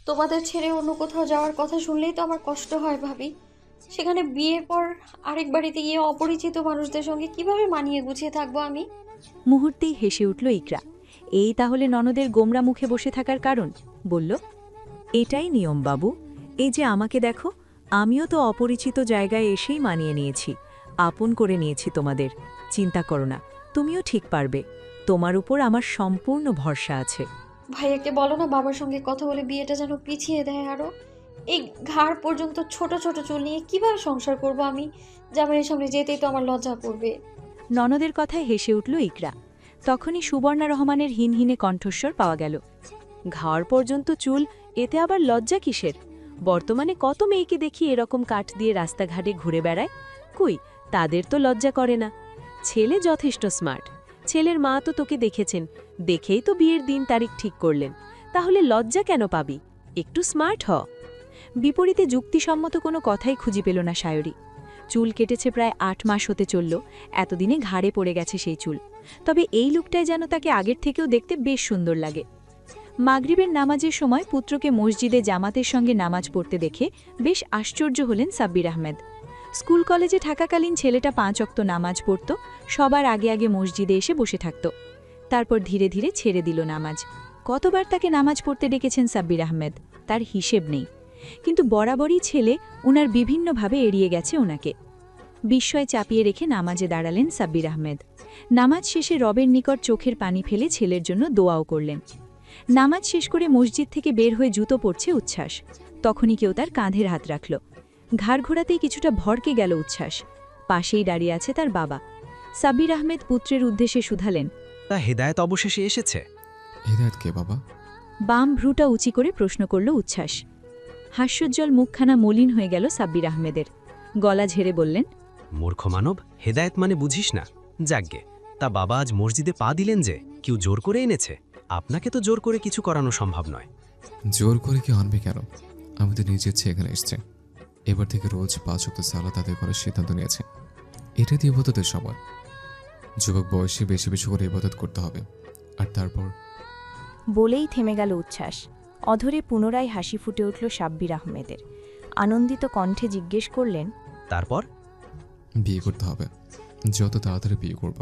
তোমাদের ছেড়ে অন্য কোথাও যাওয়ার কথা শুনলেই তো আমার কষ্ট হয় ভাবি। সেখানে বিয়ের পর আরেক বাড়িতে গিয়ে অপরিচিত মানুষদের সঙ্গে কিভাবে মানিয়ে গুছিয়ে থাকবো আমি? মুহূর্তেই হেসে উঠল ইকরা। এই তাহলে ননদের গোমরা মুখে বসে থাকার কারণ, বলল। এটাই নিয়ম বাবু। এই যে আমাকে দেখো, আমিও তো অপরিচিত জায়গায় এসেই মানিয়ে নিয়েছি, আপন করে নিয়েছি তোমাদের। চিন্তা করো না, তুমিও ঠিক পারবে। তোমার উপর আমার সম্পূর্ণ ভরসা আছে। ভাইয়াকে বলো না বাবার সঙ্গে কথা বলে বিয়েটা যেন পিছিয়ে দেয় আরো। এই ঘাড় পর্যন্ত ছোট ছোট চুল নিয়ে কিভাবে সংসার করব আমি? জামাইয়ের সামনে যেতেই তো আমার লজ্জা করবে। ননদের কথায় হেসে উঠল ইকরা। তখনই সুবর্ণা রহমানের হিনহিনে কণ্ঠস্বর পাওয়া গেল। ঘাড় পর্যন্ত চুল, এতে আবার লজ্জা কিসের? বর্তমানে কত মেয়েকে দেখি এরকম কাঠ দিয়ে রাস্তাঘাটে ঘুরে বেড়ায়। কই, তাদের তো লজ্জা করে না। ছেলে যথেষ্ট স্মার্ট। ছেলের মা তো তোকে দেখেছেন, দেখেই তো বিয়ের দিন তারিখ ঠিক করলেন। তাহলে লজ্জা কেন পাবি? একটু স্মার্ট হ। বিপরীতে যুক্তিসম্মত কোনো কথাই খুঁজে পেল না সায়রী। চুল কেটেছে প্রায় ৮ মাস হতে চলল, এতদিনে ঘাড়ে পড়ে গেছে সেই চুল। তবে এই লুকটায় যেন তাকে আগের থেকেও দেখতে বেশ সুন্দর লাগে। মাগরিবের নামাজের সময় পুত্রকে মসজিদে জামাতের সঙ্গে নামাজ পড়তে দেখে বেশ আশ্চর্য হলেন সাব্বির আহমেদ। স্কুল কলেজে থাকাকালীন ছেলেটা ৫ ওয়াক্ত নামাজ পড়ত, সবার আগে আগে মসজিদে এসে বসে থাকত। তারপর ধীরে ধীরে ছেড়ে দিল নামাজ। কতবার তাকে নামাজ পড়তে ডেকেছেন সাব্বির আহমেদ, তার হিসেব নেই। কিন্তু বরাবরই ছেলে উনার বিভিন্নভাবে এড়িয়ে গেছে ওনাকে। বিস্ময় চাপিয়ে রেখে নামাজে দাঁড়ালেন সাব্বির আহমেদ। নামাজ শেষে রবের নিকট চোখের পানি ফেলে ছেলের জন্য দোয়াও করলেন। নামাজ শেষ করে মসজিদ থেকে বের হয়ে জুতো পরছে উচ্ছ্বাস। তখনই কেউ তার কাঁধের হাত রাখল। ঘাড় ঘোরাতেই কিছুটা ভরকে গেল উচ্ছ্বাস। পাশেই দাঁড়িয়ে আছে তার বাবা। সাব্বির আহমেদ পুত্রের উদ্দেশ্যে শুধালেন, তা হেদায়েত অবশেষে এসেছে? হেদায়েত কে বাবা? বাম ভ্রুটা উঁচি করে প্রশ্ন করল উচ্ছ্বাস। হাস্যোজ্জ্বল মুখখানা মলিন হয়ে গেল সাব্বির আহমেদের। গলা ঝেড়ে বললেন, মূর্খ মানব, হেদায়েত মানে বুঝিস না? যাগ্গে, তা বাবা আজ মসজিদে পা দিলেন যে কেউ জোর করে এনেছে? আপনাকে তো জোর করে কিছু করানো সম্ভব নয়। জোর করে কি আনবে কেন? আমি তো নিজে ইচ্ছে এখানে এসেছি। এবার থেকে রোজ ৫ ওয়াক্ত সালাত আদায় করার সিদ্ধান্ত নিয়েছে। এটা দিয়ে ইবাদতের সময়। যুবক বয়সে বেশি বেশি করে ইবাদত করতে হবে। আর তারপর বলেই থেমে গেল উচ্ছ্বাস। অধরে পুনরায় হাসি ফুটে উঠল সাব্বির আহমেদের। আনন্দিত কণ্ঠে জিজ্ঞেস করলেন, তারপর? বিয়ে করতে হবে। যত তাড়াতাড়ি বিয়ে করব,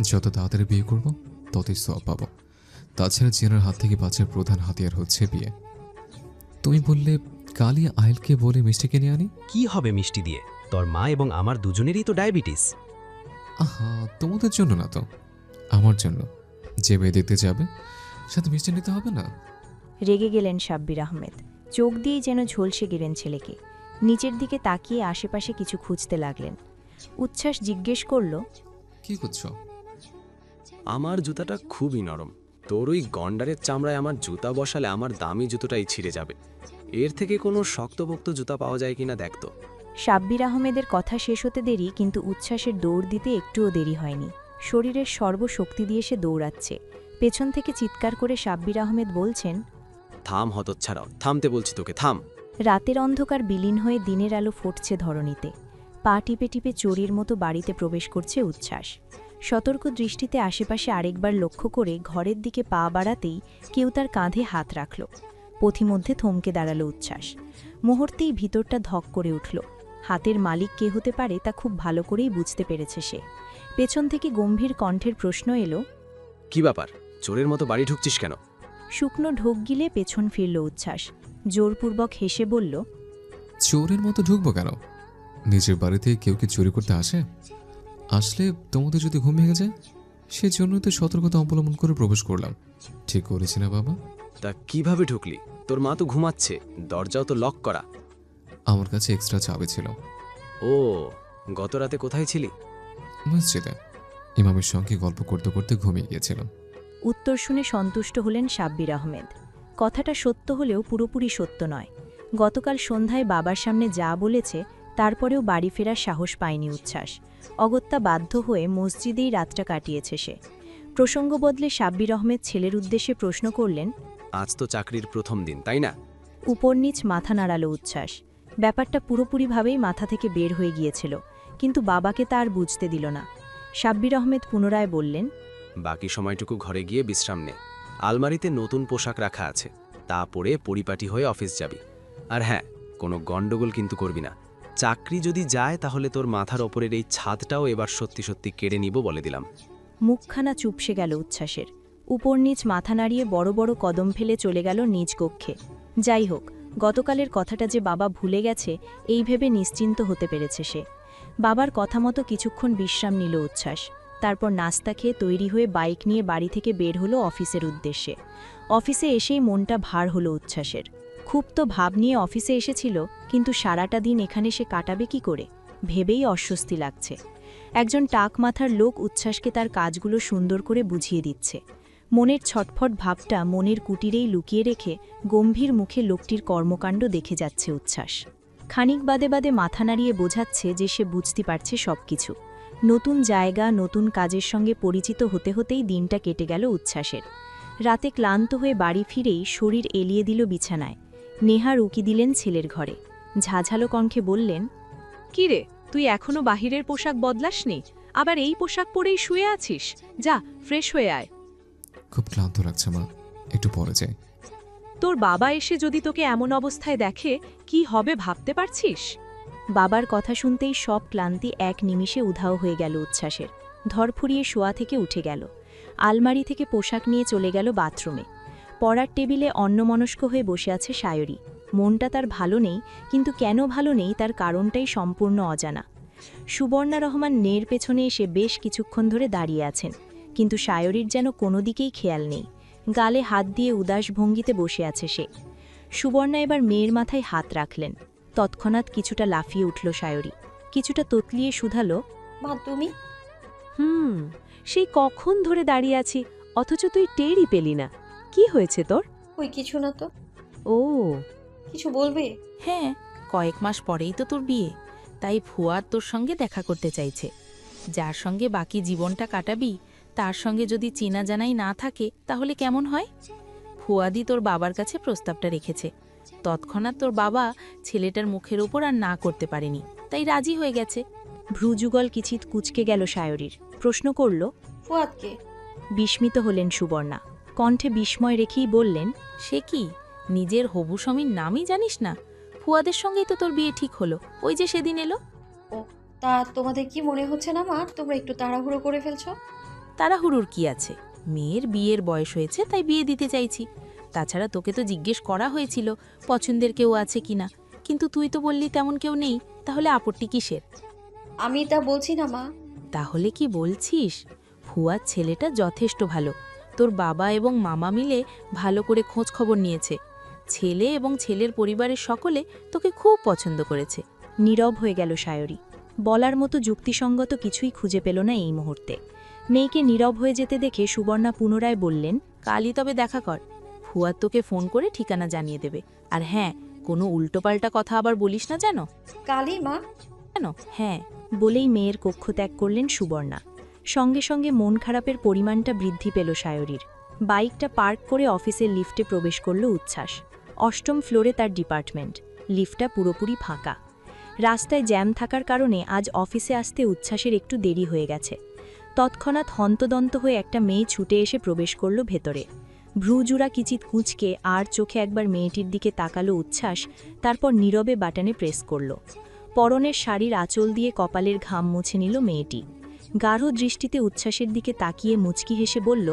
যত তাড়াতাড়ি বিয়ে করব ততই সওয়াব পাবো। তাছাড়া জিনার হাত থেকে বাঁচার প্রধান হাতিয়ার হচ্ছে বিয়ে। তুমি বললে কালই আইলকে বলে মিষ্টি কিনে আনি। কি হবে মিষ্টি দিয়ে? তোর মা এবং আমার দুজনেরই তো ডায়াবেটিস। আহা, তোমাদের জন্য না তো, আমার জন্য। যে মেয়ে দেখতে যাবে সাথে মিষ্টি নিতে হবে না? রেগে গেলেন সাব্বির আহমেদ। চোখ দিয়েই যেন ঝলসে গেলেন ছেলেকে। নিচের দিকে তাকিয়ে আশেপাশে কিছু খুঁজতে লাগলেন। উচ্ছ্বাস জিজ্ঞেস করল, কি করছো? আমার জুতাটা খুবই নরম। তোর ওই গন্ডারের চামড়ায় আমার জুতা বসালে আমার দামি জুতোটাই ছিঁড়ে যাবে। এর থেকে কোনো শক্তপোক্ত জুতা পাওয়া যায় কিনা দেখতো। সাব্বির আহমেদের কথা শেষ হতে দেরি, কিন্তু উচ্ছ্বাসের দৌড় দিতে একটুও দেরি হয়নি। শরীরের সর্বশক্তি দিয়ে সে দৌড়াচ্ছে। পেছন থেকে চিৎকার করে সাব্বির আহমেদ বলছেন, থাম হতচ্ছাড়াও, থামতে বলছি তোকে, থাম। রাতের অন্ধকার বিলীন হয়ে দিনের আলো ফুটছে ধরণীতে। পা টিপে টিপে চোরের মতো বাড়িতে প্রবেশ করছে উচ্ছ্বাস। সতর্ক দৃষ্টিতে আশেপাশে আরেকবার লক্ষ্য করে ঘরের দিকে পা বাড়াতেই কেউ তার কাঁধে হাত রাখল। পথিমধ্যে থমকে দাঁড়ালো উচ্ছ্বাস। মুহূর্তেই ভিতরটা ধক করে উঠল। হাতের মালিক কে হতে পারে তা খুব ভালো করেই বুঝতে পেরেছে সে। পেছন থেকে গম্ভীর কণ্ঠের প্রশ্ন এলো, কি ব্যাপার, চোরের মতো বাড়ি ঢুকছিস কেন? শুকনো ঢোক গিলে পেছন ফিরল উচ্ছ্বাস। জোরপূর্বক হেসে বলল, চোরের মতো ঢুকবো কেন? নিজের বাড়িতে কেউ কি চুরি করতে আসে? আসলে তোমাদের যদি ঘুম ভেঙে যায়, সেজন্যই তো সতর্কতা অবলম্বন করে প্রবেশ করলাম। ঠিক করেছি না বাবা? তা কিভাবে ঢুকলি? তোর মা তো ঘুমাচ্ছে, দরজাও তো লক করা। আমার কাছে এক্সট্রা চাবি ছিল। ও, গত রাতে কোথায় ছিলি? মসজিদে ইমামের সঙ্গে গল্প করতে করতে ঘুমিয়ে গিয়েছিলাম। উত্তর শুনে সন্তুষ্ট হলেন সাব্বির আহমেদ। কথাটা সত্য হলেও পুরোপুরি সত্য নয়। গতকাল সন্ধ্যায় বাবার সামনে যা বলেছে, তারপরেও বাড়ি ফেরার সাহস পায়নি উচ্ছ্বাস। অগত্যা বাধ্য হয়ে মসজিদেই রাতটা কাটিয়েছে সে। প্রসঙ্গ বদলে সাব্বির আহমেদ ছেলের উদ্দেশ্যে প্রশ্ন করলেন, আজ তো চাকরির প্রথম দিন, তাই না? উপর নিচ মাথা নাড়াল উচ্ছ্বাস। ব্যাপারটা পুরোপুরিভাবেই মাথা থেকে বের হয়ে গিয়েছিল, কিন্তু বাবাকে তা আর বুঝতে দিল না। সাব্বির আহমেদ পুনরায় বললেন, বাকি সময়টুকু ঘরে গিয়ে বিশ্রাম নে। আলমারিতে নতুন পোশাক রাখা আছে, তা পরে পরিপাটি হয়ে অফিস যাবি। আর হ্যাঁ, কোনো গন্ডগোল কিন্তু করবি না। চাকরি যদি যায় তাহলে তোর মাথার ওপরের এই ছাদটাও এবার সত্যি সত্যি কেড়ে নিব বলে দিলাম। মুখখানা চুপসে গেল উচ্ছ্বাসের। উপর নিচ মাথা নাড়িয়ে বড় বড় কদম ফেলে চলে গেল নিজ কক্ষে। যাই হোক, গতকালের কথাটা যে বাবা ভুলে গেছে এই ভেবে নিশ্চিন্ত হতে পেরেছে সে। বাবার কথা মতো কিছুক্ষণ বিশ্রাম নিল উচ্ছ্বাস। তারপর নাস্তা খেয়ে তৈরি হয়ে বাইক নিয়ে বাড়ি থেকে বের হলো অফিসের উদ্দেশ্যে। অফিসে এসেই মনটা ভার হলো উচ্ছ্বাসের। খুব তো ভাব নিয়ে অফিসে এসেছিল, কিন্তু সারাটা দিন এখানে সে কাটাবে কি করে ভেবেই অস্বস্তি লাগছে। একজন টাক মাথার লোক উচ্ছ্বাসকে তার কাজগুলো সুন্দর করে বুঝিয়ে দিচ্ছে। মনের ছটফট ভাবটা মনের কুটিরেই লুকিয়ে রেখে গম্ভীর মুখে লোকটির কর্মকাণ্ড দেখে যাচ্ছে উচ্ছ্বাস। খানিক বাদে বাদে মাথা নাড়িয়ে বোঝাচ্ছে যে সে বুঝতে পারছে সবকিছু। নতুন জায়গা, নতুন কাজের সঙ্গে পরিচিত হতে হতেই দিনটা কেটে গেল উচ্ছ্বাসের। রাতে ক্লান্ত হয়ে বাড়ি ফিরেই শরীর এলিয়ে দিল বিছানায়। নেহা রুকি দিলেন ছেলের ঘরে। ঝাঝালো কণ্ঠে বললেন, কি রে, তুই এখনো বাহিরের পোশাক বদলাসনি? আবার এই পোশাক পরেই শুয়ে আছিস? যা, ফ্রেশ হয়ে আয়। খুব ক্লান্ত লাগছে মা, একটু পরে যাই। তোর বাবা এসে যদি তোকে এমন অবস্থায় দেখে, কি হবে ভাবতে পারছিস? বাবার কথা শুনতেই সব ক্লান্তি এক নিমিষে উধাও হয়ে গেল উচ্ছ্বাসের। ধরফুরিয়ে শোয়া থেকে উঠে গেল। আলমারি থেকে পোশাক নিয়ে চলে গেল বাথরুমে। পড়ার টেবিলে অন্যমনস্ক হয়ে বসে আছে সায়রী। মনটা তার ভালো নেই, কিন্তু কেন ভালো নেই তার কারণটাই সম্পূর্ণ অজানা। সুবর্ণা রহমান নের পেছনে এসে বেশ কিছুক্ষণ ধরে দাঁড়িয়ে আছেন, কিন্তু সায়রীর যেন কোনো দিকেই খেয়াল নেই। গালে হাত দিয়ে উদাস ভঙ্গিতে বসে আছে সে। সুবর্ণা এবার মেয়ের মাথায় হাত রাখলেন। তৎক্ষণাৎ কিছুটা লাফিয়ে উঠল সায়রী। কিছুটা তোতলিয়ে শুধালো, মা তুমি? সেই কখন ধরে দাঁড়িয়ে আছি, অথচ তুই টেরই পেলি না। কি হয়েছে তোর? ওই কিছু না তো। ও, কিছু বলবে? হ্যাঁ, কয়েক মাস পরেই তো তোর বিয়ে, তাই ফুয়াদ তোর সঙ্গে দেখা করতে চাইছে। যার সঙ্গে বাকি জীবনটা কাটাবি তার সঙ্গে যদি চেনা জানাই না থাকে তাহলে কেমন হয়? ফুয়াদি তোর বাবার কাছে প্রস্তাবটা রেখেছে। তৎক্ষণাৎ তোর বাবা ছেলেটার মুখের ওপর আর না করতে পারেনি, তাই রাজি হয়ে গেছে। ভ্রুযুগল কিছিত কুচকে গেল সায়রীর। প্রশ্ন করল, ফুয়াদকে? বিস্মিত হলেন সুবর্ণা। কণ্ঠে বিস্ময় রেখেই বললেন, সে কি, নিজের হবু স্বামীর নামই জানিস না? ফুয়াদের সঙ্গেই তো তোর বিয়ে ঠিক হলো, ওই যে সেদিন এলো। ও, তা তোমাদের কি মনে হচ্ছে না মা তোমরা একটু তাড়াহুড়ো করে ফেলছো? তাড়াহুড়োর কি আছে? মেয়ের বিয়ের বয়স হয়েছে তাই বিয়ে দিতে চাইছি। তাছাড়া তোকে তো জিজ্ঞেস করা হয়েছিল পছন্দের কেউ আছে কিনা, কিন্তু তুই তো বললি তেমন কেউ নেই, তাহলে আপত্তি কিসের? আমি তা বলছি না মা। তাহলে কি বলছিস? ফুয়ার ছেলেটা যথেষ্ট ভালো। তোর বাবা এবং মামা মিলে ভালো করে খোঁজ খবর নিয়েছে। ছেলে এবং ছেলের পরিবারের সকলে তোকে খুব পছন্দ করেছে। নীরব হয়ে গেল সায়রী। বলার মতো যুক্তিসঙ্গত কিছুই খুঁজে পেল না এই মুহূর্তে। মেয়েকে নীরব হয়ে যেতে দেখে সুবর্ণা পুনরায় বললেন, কালই তবে দেখা কর, ফুয়ার তোকে ফোন করে ঠিকানা জানিয়ে দেবে। আর হ্যাঁ, কোনো উল্টোপাল্টা কথা আবার বলিস না যেন। কালই মা? কেন? হ্যাঁ। বলেই মেয়ের কক্ষ ত্যাগ করলেন সুবর্ণা। সঙ্গে সঙ্গে মন খারাপের পরিমাণটা বৃদ্ধি পেল সায়রীর। বাইকটা পার্ক করে অফিসের লিফটে প্রবেশ করল উচ্ছ্বাস। ৮ম ফ্লোরে তার ডিপার্টমেন্ট। লিফটটা পুরোপুরি ফাঁকা। রাস্তায় জ্যাম থাকার কারণে আজ অফিসে আসতে উচ্ছ্বাসের একটু দেরি হয়ে গেছে। তৎক্ষণাৎ হন্তদন্ত হয়ে একটা মেয়ে ছুটে এসে প্রবেশ করল ভেতরে। ভ্রুজুরা কিচিত কুঁচকে আর চোখে একবার মেয়েটির দিকে তাকালো উচ্ছ্বাস, তারপর নীরবে বাটনে প্রেস করল। পরনের শাড়ির আঁচল দিয়ে কপালের ঘাম মুছে নিল মেয়েটি। গাঢ় দৃষ্টিতে উচ্ছ্বাসের দিকে তাকিয়ে মুচকি হেসে বলল,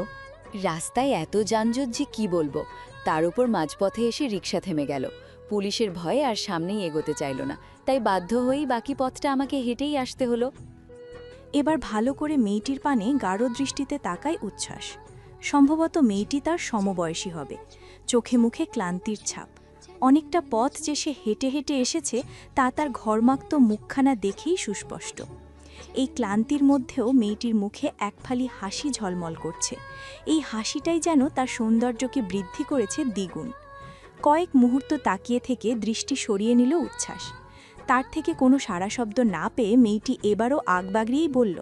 রাস্তায় এত যানজট যে কি বলবো, তার উপর মাঝপথে এসে রিকশা থেমে গেল। পুলিশের ভয়ে আর সামনেই এগোতে চাইল না, তাই বাধ্য হয়েই বাকি পথটা আমাকে হেঁটেই আসতে হলো। এবার ভালো করে মেয়েটির পানে গাঢ় দৃষ্টিতে তাকায় উচ্ছ্বাস। সম্ভবত মেয়েটি তার সমবয়সী হবে। চোখে মুখে ক্লান্তির ছাপ। অনেকটা পথ যে সে হেঁটে হেঁটে এসেছে তা তার ঘর্মাক্ত মুখখানা দেখেই সুস্পষ্ট। এই ক্লান্তির মধ্যেও মেয়েটির মুখে এক ফালি হাসি ঝলমল করছে। এই হাসিটাই যেন তার সৌন্দর্যকে বৃদ্ধি করেছে দ্বিগুণ। কয়েক মুহূর্ত তাকিয়ে থেকে দৃষ্টি সরিয়ে নিল উচ্ছ্বাস। তার থেকে কোনো সাড়া শব্দ না পেয়ে মেয়েটি এবারও আগবাগড়িয়েই বলল,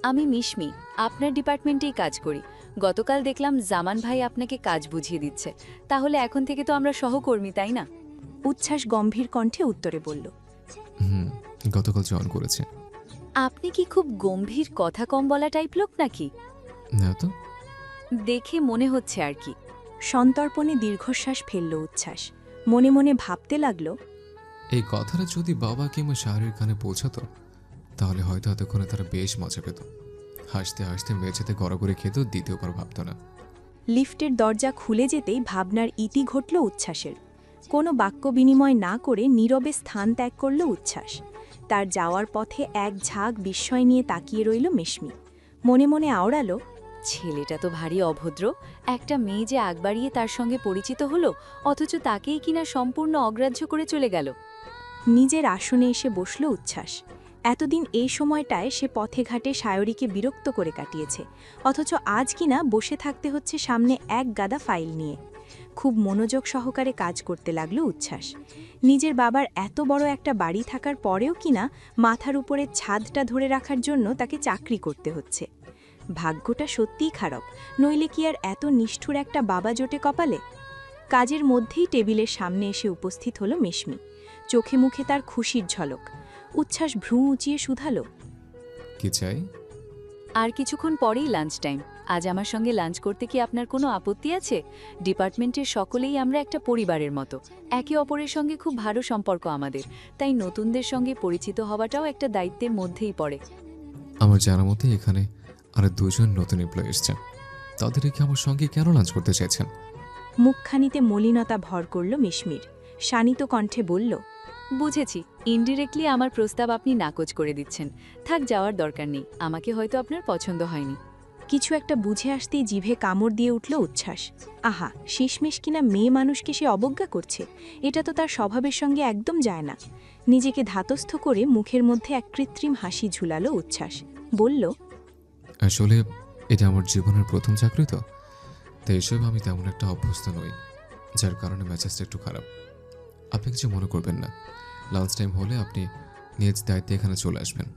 আমি মিশমি, আপনার ডিপার্টমেন্টেই কাজ করি। গতকাল দেখলাম জামান ভাই আপনাকে কাজ বুঝিয়ে দিচ্ছে, তাহলে এখন থেকে তো আমরা সহকর্মী, তাই না? উচ্ছ্বাস গম্ভীর কণ্ঠে উত্তরে বলল, গতকাল জয়েন করেছে। আপনি কি খুব গম্ভীর, কথা কম বলা টাইপ লোক নাকি? না তো। দেখে মনে হচ্ছে আর কি। সন্তর্পণে দীর্ঘশ্বাস ফেলল উচ্ছ্বাস। মনে মনে ভাবতে লাগল, এই কথাটা যদি বাবা কিংবা শাহরির কানে পৌঁছাতো তাহলে হয়তো এতক্ষণে তারা বেশ মজা পেত। হাসতে হাসতে মেঝেতে গড়াগড়ি খেত, দ্বিতীয়বার ভাবত না। লিফটের দরজা খুলে যেতেই ভাবনার ইতি ঘটল উচ্ছ্বাসের। কোনো বাক্য বিনিময় না করে নীরবে স্থান ত্যাগ করল উচ্ছ্বাস। তার যাওয়ার পথে এক ঝাঁক বিস্ময় নিয়ে তাকিয়ে রইল মেশমি। মনে মনে আওড়ালো, ছেলেটা তো ভারী অভদ্র। একটা মেয়ে যে আগ বাড়িয়ে তার সঙ্গে পরিচিত হলো, অথচ তাকেই কিনা সম্পূর্ণ অগ্রাহ্য করে চলে গেল। নিজের আসনে এসে বসল উচ্ছ্বাস। এতদিন এই সময়টায় সে পথে ঘাটে সায়রীকে বিরক্ত করে কাটিয়েছে, অথচ আজ কিনা বসে থাকতে হচ্ছে সামনে এক গাদা ফাইল নিয়ে। খুব মনোযোগ সহকারে কাজ করতে লাগলো উচ্ছ্বাস। নিজের বাবার এত বড় একটা বাড়ি থাকার পরেও কিনা মাথার উপরে ছাদটা ধরে রাখার জন্য তাকে চাকরি করতে হচ্ছে। ভাগ্যটা সত্যিই খারাপ, নইলে কি আর এত নিষ্ঠুর একটা বাবা জোটে কপালে। কাজের মধ্যেই টেবিলের সামনে এসে উপস্থিত হলো মেশমি। চোখে মুখে তার খুশির ঝলক। উচ্ছ্বাস ভ্রু উঁচিয়ে শুধালো, কি চাই? আর কিছুক্ষণ পরেই লাঞ্চ টাইম। আজ আমার সঙ্গে লাঞ্চ করতে কি আপনার কোনো আপত্তি আছে? ডিপার্টমেন্টের সকলেই আমরা একটা পরিবারের মতো। একে অপরের সঙ্গে খুব ভালো সম্পর্ক আমাদের, তাই নতুনদের সঙ্গে পরিচিত হওয়াটাও একটা দায়িত্বের মধ্যেই পড়ে। আমার জানা মতে এখানে আরো 2 জন নতুন এমপ্লয়ি এসছেন। তাদের কি আমার সঙ্গে কেন লাঞ্চ করতে চাইছেন? মুখখানিতে মলিনতা ভর করল মিশমির। শানিত কণ্ঠে বলল, বুঝেছি, ইনডিরেক্টলি আমার প্রস্তাব আপনি নাকচ করে দিচ্ছেন। থাক, যাওয়ার দরকার নেই। আমাকে হয়তো আপনার পছন্দ হয়নি। কিছু একটা বুঝে আসতেই জিভে কামড় দিয়ে উঠল উচ্ছ্বাস। আহা, শেষমেশ কিনা মেয়ে মানুষকে সে অবজ্ঞা করছে, এটা তো তার স্বভাবের সঙ্গে একদম যায় না। নিজেকে ধাতস্থ করে মুখের মধ্যে এক কৃত্রিম হাসি ঝুলালো উচ্ছ্বাস। বলল, আসলে এটা আমার জীবনের প্রথম চাকরি তো, তাই এসব আমি তেমন একটা অভ্যস্ত নই, যার কারণে মেজাজটা একটু খারাপ। আপনি কিছু মনে করবেন না। লাঞ্চ টাইম হলে আপনি নিজ দায়িত্বে এখানে চলে আসবেন।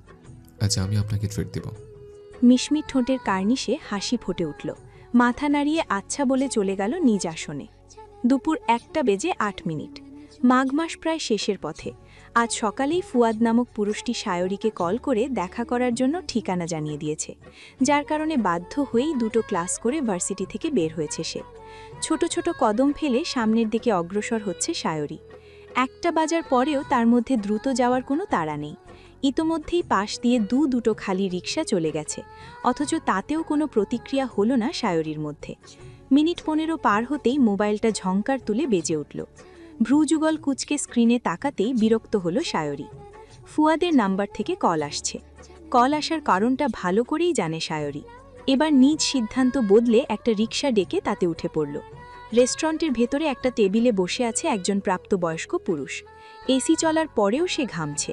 আচ্ছা, আমি আপনাকে ট্রিট দেব। মিশমির ঠোঁটের কার্নিশে হাসি ফুটে উঠল। মাথা নাড়িয়ে আচ্ছা বলে চলে গেল নিজ আসনে। দুপুর 1টা বেজে 8 মিনিট। মাঘ মাস প্রায় শেষের পথে। আজ সকালেই ফুয়াদ নামক পুরুষটি সায়রীকে কল করে দেখা করার জন্য ঠিকানা জানিয়ে দিয়েছে, যার কারণে বাধ্য হয়েই 2টো ক্লাস করে ভার্সিটি থেকে বের হয়েছে সে। ছোট ছোট কদম ফেলে সামনের দিকে অগ্রসর হচ্ছে সায়রী। 1টা বাজার পরেও তার মধ্যে দ্রুত যাওয়ার কোনো তাড়া নেই। ইতোমধ্যেই পাশ দিয়ে দুটো খালি রিকশা চলে গেছে, অথচ তাতেও কোনো প্রতিক্রিয়া হলো না সায়রীর মধ্যে। মিনিট 15 পার হতেই মোবাইলটা ঝংকার তুলে বেজে উঠল। ভ্রুযুগল কুচকে স্ক্রিনে তাকাতেই বিরক্ত হলো সায়রী। ফুয়াদের নাম্বার থেকে কল আসছে। কল আসার কারণটা ভালো করেই জানে সায়রী। এবার নিজ সিদ্ধান্ত বদলে একটা রিকশা ডেকে তাতে উঠে পড়ল। রেস্টুরেন্টের ভেতরে একটা টেবিলে বসে আছে একজন প্রাপ্তবয়স্ক পুরুষ। এসি চলার পরেও সে ঘামছে।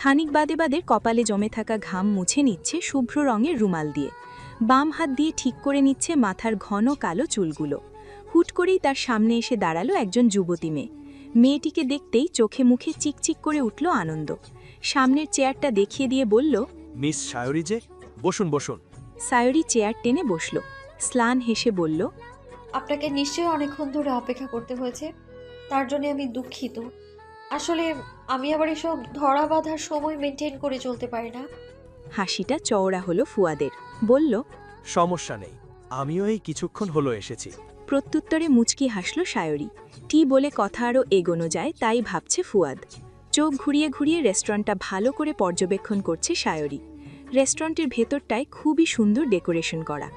খানিক বাদে বাদে কপালে জমে থাকা ঘাম মুছে নিচ্ছে শুভ্র রঙের রুমাল দিয়ে। বাম হাত দিয়ে ঠিক করে নিচ্ছে মাথার ঘন কালো চুলগুলো। হুট করেই তার সামনে এসে দাঁড়ালো একজন যুবতী মেয়ে। মেয়েটিকে দেখতেই চোখে মুখে চিকচিক করে উঠল আনন্দ। সামনের চেয়ারটা দেখিয়ে দিয়ে বলল, মিস সায়রী যে, বসুন বসুন। সায়রী চেয়ার টেনে বসল। স্লান হেসে বলল, আপনাকে নিশ্চয়ই অনেকক্ষণ ধরে অপেক্ষা করতে হয়েছে, তার জন্য আমি দুঃখিত। আসলে আমি আবার এসব ধরা বাঁধার সময় মেনটেন করে চলতে পারি না। হাসিটা চওড়া হলো ফুয়াদের। বলল, সমস্যা নেই, আমিও এই কিছুক্ষণ হলো এসেছি। প্রত্যুত্তরে মুচকি হাসল সায়রী। টি বলে কথা আরও এগোনো যায় তাই ভাবছে ফুয়াদ। চোখ ঘুরিয়ে ঘুরিয়ে রেস্টুরেন্টটা ভালো করে পর্যবেক্ষণ করছে সায়রী। রেস্টুরেন্টের ভেতরটায় খুবই সুন্দর ডেকোরেশন করা।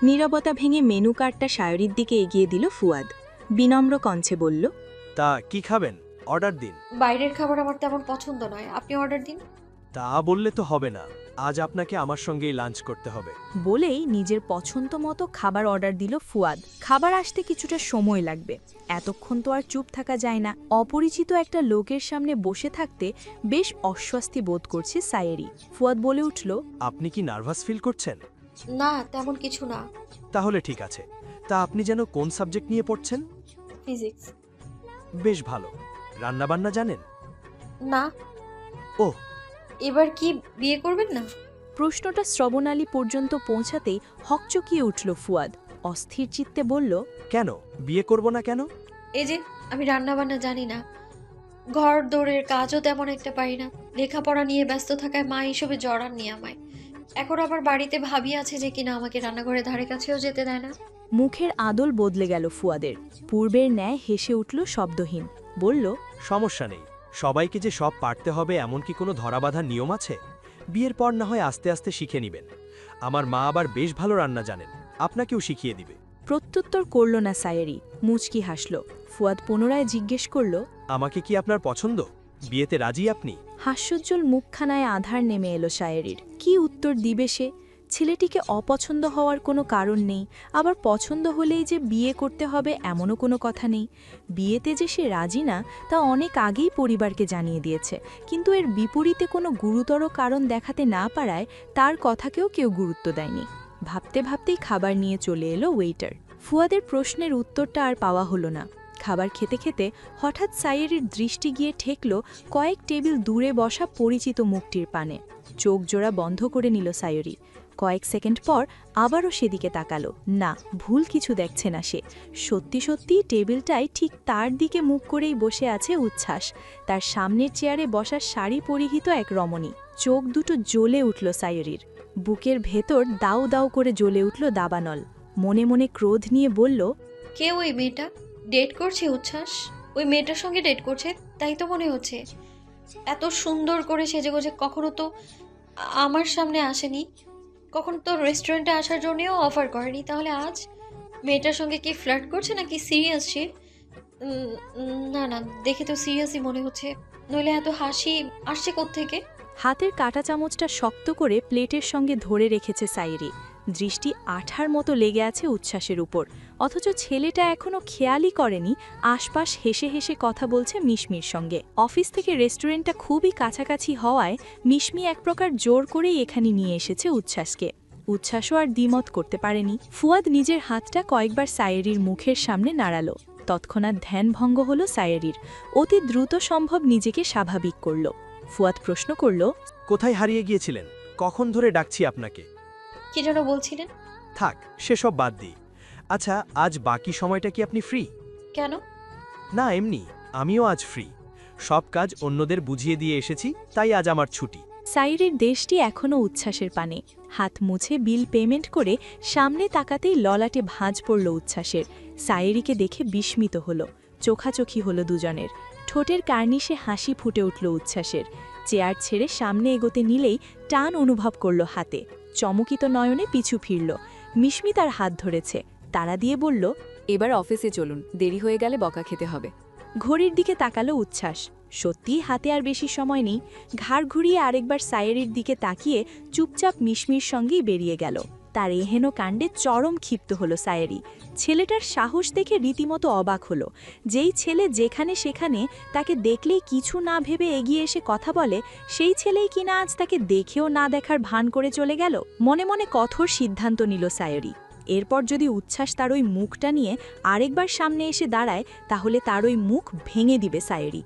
নীরবতা ভেঙে মেনু কার্ডটা সায়রীর দিকে এগিয়ে দিল ফুয়াদ। বিনম্র কণ্ঠে বলল, তা কি খাবেন? অর্ডার দিন। বাইরের খাবার আমার তেমন পছন্দ নয়, আপনি অর্ডার দিন। তা বললে তো হবে না, আজ আপনাকে আমার সঙ্গেই লাঞ্চ করতে হবে। বলেই নিজের পছন্দ মতো খাবার অর্ডার দিল ফুয়াদ। খাবার আসতে কিছুটা সময় লাগবে, এতক্ষণ তো আর চুপ থাকা যায় না। অপরিচিত একটা লোকের সামনে বসে থাকতে বেশ অস্বস্তি বোধ করছে সায়েরি। ফুয়াদ বলে উঠল, আপনি কি নার্ভাস ফিল করছেন? না, তেমন কিছু না। তাহলে ঠিক আছে। তা আপনি যেন কোন সাবজেক্ট নিয়ে পড়ছেন? ফিজিক্স। বেশ ভালো। রান্নাবান্না জানেন? না। ওহ, এবার কি বিয়ে করবেন না? প্রশ্নটা শ্রবণালী পর্যন্ত পৌঁছাতেই হকচকিয়ে উঠল ফুয়াদ। অস্থির চিত্তে বলল, কেন বিয়ে করব না কেন? এই যে আমি রান্নাবান্না জানি না, ঘর দৌড়ের কাজও তেমন একটা পারি না, লেখাপড়া নিয়ে ব্যস্ত থাকায় মা এইসবে জড়াননি আমায়। এখন আবার বাড়িতে ভাবি আছে যে কিনা আমাকে রান্নাঘরের ধারে কাছেও যেতে দেয় না। মুখের আদল বদলে গেল ফুয়াদের। পূর্বের ন্যায় হেসে উঠল শব্দহীন, বলল, সমস্যা নেই, সবাইকে যে সব পারতে হবে এমন কি কোনো ধরাবাঁধার নিয়ম আছে? বিয়ের পর না হয় আস্তে আস্তে শিখে নেবেন। আমার মা আবার বেশ ভালো রান্না জানেন, আপনাকেও শিখিয়ে দিবে। প্রত্যুত্তর করল না সায়েরি, মুচকি হাসল। ফুয়াদ পুনরায় জিজ্ঞেস করল, আমাকে কি আপনার পছন্দ? বিয়েতে রাজি আপনি? হাস্যোজ্জ্বল মুখখানায় আধার নেমে এলো সায়েরির। কি উত্তর দিবে সে? ছেলেটিকে অপছন্দ হওয়ার কোনো কারণ নেই, আবার পছন্দ হলেই যে বিয়ে করতে হবে এমনও কোনো কথা নেই। বিয়েতে যে সে রাজি না তা অনেক আগেই পরিবারকে জানিয়ে দিয়েছে, কিন্তু এর বিপরীতে কোনো গুরুতর কারণ দেখাতে না পারায় তার কথাকেও কেউ গুরুত্ব দেয়নি। ভাবতে ভাবতেই খাবার নিয়ে চলে এলো ওয়েটার। ফুয়াদের প্রশ্নের উত্তরটা আর পাওয়া হলো না। খাবার খেতে খেতে হঠাৎ সায়েরির দৃষ্টি গিয়ে ঠেকল কয়েক টেবিল দূরে বসা পরিচিত মুখটির পানে। চোখ জোড়া বন্ধ করে নিল সায়েরি। কয়েক সেকেন্ড পর আবারও সেদিকে তাকালো। না, ভুল কিছু দেখছে না সে। সত্যি সত্যি টেবিলটায় ঠিক তার দিকে মুখ করেই বসে আছে উচ্ছ্বাস। তার সামনের চেয়ারে বসার শাড়ি পরিহিত এক রমণী। চোখ দুটো জ্বলে উঠল সায়েরির। বুকের ভেতর দাউ দাউ করে জ্বলে উঠল দাবানল। মনে মনে ক্রোধ নিয়ে বলল, কে ওই মেয়েটা? ডেট করছে উচ্ছ্বাস? ওই মেয়েটার সঙ্গে ডেট করছে তাই তো মনে হচ্ছে। এত সুন্দর করে সেজেগুজে কখনো তো আমার সামনে আসেনি, কখনো তো রেস্টুরেন্টে আসার জন্যও অফার করেনি। তাহলে আজ মেয়েটার সঙ্গে কি ফ্লার্ট করছে নাকি সিরিয়াস সে? না না, দেখে তো সিরিয়াসই মনে হচ্ছে, নইলে এত হাসি আসছে কোত্থেকে? হাতের কাঁটা চামচটা শক্ত করে প্লেটের সঙ্গে ধরে রেখেছে সাইরি। দৃষ্টি আঠার মতো লেগে আছে উচ্ছ্বাসের উপর, অথচ ছেলেটা এখনো খেয়ালই করেনি আশপাশ হেসে হেসে কথা বলছে মিশমির সঙ্গে। অফিস থেকে রেস্টুরেন্টটা খুবই কাছাকাছি হওয়ায় মিশমি এক প্রকার জোর করেই এখানে নিয়ে এসেছে উচ্ছ্বাসকে। উচ্ছ্বাসও আর দ্বিমত করতে পারেনি। ফুয়াদ নিজের হাতটা কয়েকবার সায়েরির মুখের সামনে নাড়ালো। তৎক্ষণাৎ ধ্যানভঙ্গ হলো সায়েরির। অতি দ্রুত সম্ভব নিজেকে স্বাভাবিক করল। ফুয়াদ প্রশ্ন করল, কোথায় হারিয়ে গিয়েছিলেন? কখন ধরে ডাকছি আপনাকে। কি যেন বলছিলেন? থাক, সেসব বাদ দিই। আচ্ছা, আজ বাকি সময়টা কি আপনি ফ্রি? কেন? না, এমনি, আমিও আজ ফ্রি। সব কাজ অন্যদের বুঝিয়ে দিয়ে এসেছি, তাই আজ আমার ছুটি। সাইরির দেশটি এখনও উচ্ছ্বাসের পানে। হাত মুছে বিল পেমেন্ট করে সামনে তাকাতেই ললাটে ভাঁজ পড়ল উচ্ছ্বাসের। সাইরিকে দেখে বিস্মিত হল। চোখাচোখি হলো দুজনের। ঠোঁটের কার্নিশে হাসি ফুটে উঠল উচ্ছ্বাসের। চেয়ার ছেড়ে সামনে এগোতে নিলেই টান অনুভব করল হাতে। চমকিত নয়নে পিছু ফিরল। মিশমি তার হাত ধরেছে, তাড়া দিয়ে বলল, এবার অফিসে চলুন, দেরি হয়ে গেলে বকা খেতে হবে। ঘড়ির দিকে তাকালো উচ্ছ্বাস। সত্যিই হাতে আর বেশি সময় নেই। ঘাড় ঘুরিয়ে আরেকবার সায়েরির দিকে তাকিয়ে চুপচাপ মিশমির সঙ্গেই বেরিয়ে গেল। তার এহেন কাণ্ডে চরম ক্ষিপ্ত হলো সায়েরি। ছেলেটার সাহস দেখে রীতিমতো অবাক হলো। যেই ছেলে যেখানে সেখানে তাকে দেখলেই কিছু না ভেবে এগিয়ে এসে কথা বলে, সেই ছেলেই কিনা আজ তাকে দেখেও না দেখার ভান করে চলে গেল। মনে মনে কঠোর সিদ্ধান্ত নিল সায়েরি। এরপর যদি উচ্ছ্বাস তার ওই মুখটা নিয়ে আরেকবার সামনে এসে দাঁড়ায়, তাহলে তার ওই মুখ ভেঙে দিবে সায়েরি।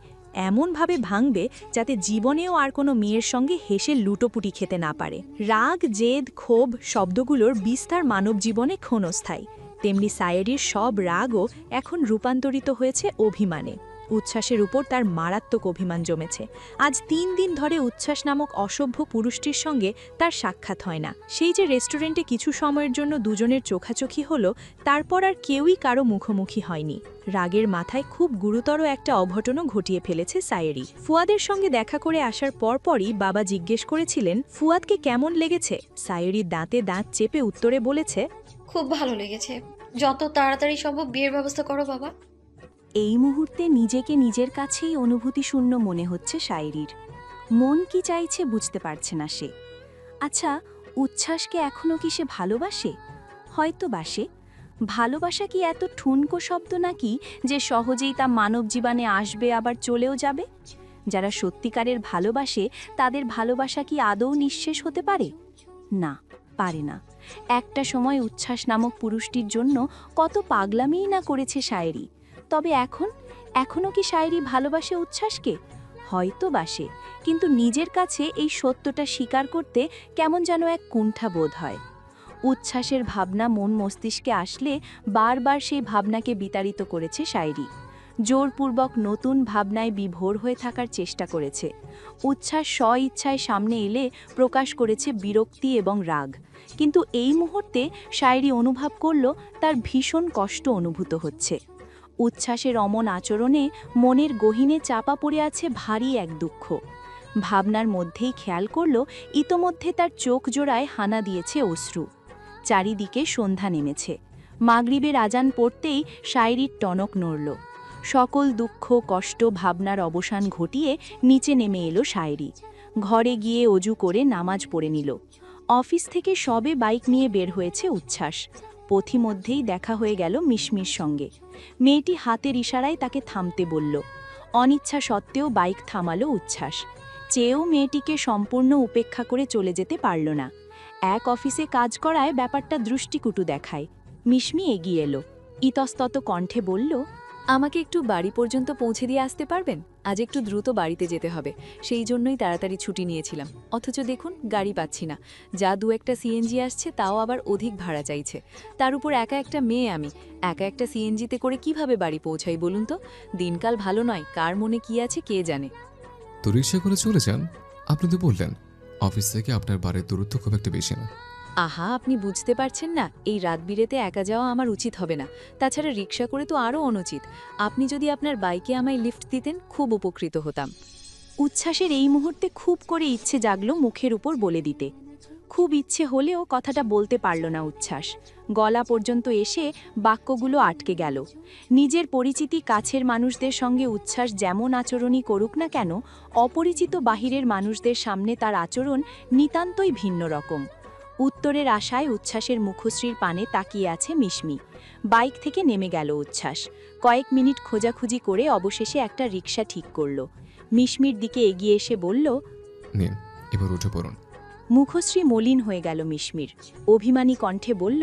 এমনভাবে ভাঙবে যাতে জীবনেও আর কোনো মেয়ের সঙ্গে হেসে লুটোপুটি খেতে না পারে। রাগ, জেদ, ক্ষোভ শব্দগুলোর বিস্তার মানব জীবনে ক্ষণস্থায়ী। তেমনি সায়েরির সব রাগও এখন রূপান্তরিত হয়েছে অভিমানে। উচ্ছ্বাসের উপর তার মারাত্মক অভিমান জমেছে। আজ 3 দিন ধরে উচ্ছ্বাস নামক অসভ্য পুরুষটির সঙ্গে তার সাক্ষাৎ হয় না। সেই যে রেস্টুরেন্টে কিছু সময়ের জন্য দুজনের চোখাচোখি হলো, তারপর আর কেউই কারো মুখোমুখি হয়নি। রাগের মাথায় খুব গুরুতর একটা অঘটনও ঘটিয়ে ফেলেছে সায়েরি। ফুয়াদের সঙ্গে দেখা করে আসার পরপরই বাবা জিজ্ঞেস করেছিলেন ফুয়াদকে কেমন লেগেছে। সায়েরি দাঁতে দাঁত চেপে উত্তরে বলেছে, খুব ভালো লেগেছে। যত তাড়াতাড়ি সম্ভব বিয়ের ব্যবস্থা করো বাবা। এই মুহূর্তে নিজেকে নিজের কাছেই অনুভূতিশূন্য মনে হচ্ছে সায়েরির। মন কি চাইছে বুঝতে পারছে না সে। আচ্ছা, উচ্ছ্বাসকে এখনও কি সে ভালোবাসে? হয়তো বাসে। ভালোবাসা কি এত ঠুনকো শব্দ নাকি যে সহজেই তা মানব জীবনে আসবে আবার চলেও যাবে? যারা সত্যিকারের ভালোবাসে তাদের ভালোবাসা কি আদৌ নিঃশেষ হতে পারে? না, পারে না। একটা সময় উচ্ছ্বাস নামক পুরুষটির জন্য কত পাগলামিই না করেছে সায়েরি। তবে এখনও কি সায়েরি ভালোবাসে উচ্ছ্বাসকে? হয়তো বাসে, কিন্তু নিজের কাছে এই সত্যটা স্বীকার করতে কেমন যেন এক কুণ্ঠা বোধ হয়। উচ্ছ্বাসের ভাবনা মন মস্তিষ্কে আসলে বারবার সেই ভাবনাকে বিতাড়িত করেছে সায়েরি। জোরপূর্বক নতুন ভাবনায় বিভোর হয়ে থাকার চেষ্টা করেছে। উচ্ছ্বাস স্ব-ইচ্ছায় সামনে এলে প্রকাশ করেছে বিরক্তি এবং রাগ, কিন্তু এই মুহূর্তে শায়রি অনুভব করল তার ভীষণ কষ্ট অনুভূত হচ্ছে। উচ্ছ্বাসের অমন আচরণে মনের গহীনে চাপা পড়ে আছে ভারী এক দুঃখ। ভাবনার মধ্যেই খেয়াল করল ইতোমধ্যে তার চোখ জোড়ায় হানা দিয়েছে অশ্রু। চারিদিকে সন্ধ্যা নেমেছে। মাগরিবের আজান পড়তেই শায়রির টনক নড়ল। সকল দুঃখ কষ্ট ভাবনার অবসান ঘটিয়ে নিচে নেমে এলো শায়রি। ঘরে গিয়ে অজু করে নামাজ পড়ে নিল। অফিস থেকে সবে বাইক নিয়ে বের হয়েছে উচ্ছ্বাস। পথিমধ্যেই দেখা হয়ে গেল মিশমির সঙ্গে। মেয়েটি হাতের ইশারায় তাকে থামতে বলল। অনিচ্ছা সত্ত্বেও বাইক থামালো উচ্ছ্বাস। চেয়েও মেয়েটিকে সম্পূর্ণ উপেক্ষা করে চলে যেতে পারল না। এক অফিসে কাজ করায় ব্যাপারটা দৃষ্টিকটু দেখায়। মিশমি এগিয়ে এলো, ইতস্তত কণ্ঠে বলল, আমাকে একটু বাড়ি পর্যন্ত পৌঁছে দিয়ে আসতে পারবেন? আজ একটু দ্রুত বাড়িতে যেতে হবে, সেই জন্যই তাড়াতাড়ি ছুটি নিয়েছিলাম। অথচ দেখুন গাড়ি পাচ্ছি না, যা দু একটা সিএনজি আসছে তাও আবার অধিক ভাড়া চাইছে। তার উপর একা একটা মেয়ে আমি, একা একটা সিএনজিতে করে কিভাবে বাড়ি পৌঁছাই বলুন তো? দিনকাল ভালো নয়, কার মনে কি আছে কে জানে। তো রিক্সা করে চলে যান। আপনি তো বললেন অফিস থেকে আপনার বাড়ির দূরত্ব খুব একটা বেশি না। আহা, আপনি বুঝতে পারছেন না, এই রাত বিরেতে একা যাওয়া আমার উচিত হবে না। তাছাড়া রিক্সা করে তো আরও অনুচিত। আপনি যদি আপনার বাইকে আমায় লিফট দিতেন খুব উপকৃত হতাম। উচ্ছ্বাসের এই মুহূর্তে খুব করে ইচ্ছে জাগল মুখের উপর বলে দিতে। খুব ইচ্ছে হলেও কথাটা বলতে পারল না উচ্ছ্বাস। গলা পর্যন্ত এসে বাক্যগুলো আটকে গেল। নিজের পরিচিতি কাছের মানুষদের সঙ্গে উচ্ছ্বাস যেমন আচরণই করুক না কেন, অপরিচিত বাহিরের মানুষদের সামনে তার আচরণ নিতান্তই ভিন্ন রকম। উত্তরের আশায় উচ্ছ্বাসের মুখশ্রীর পানে তাকিয়ে আছে মিশমি। বাইক থেকে নেমে গেল উচ্ছ্বাস। কয়েক মিনিট খোঁজাখুঁজি করে অবশেষে একটা রিক্সা ঠিক করল। মিশমির দিকে এগিয়ে এসে বলল, নিন, এবার উঠে পড়ুন। মুখশ্রী মলিন হয়ে গেল মিশমির। অভিমানী কণ্ঠে বলল,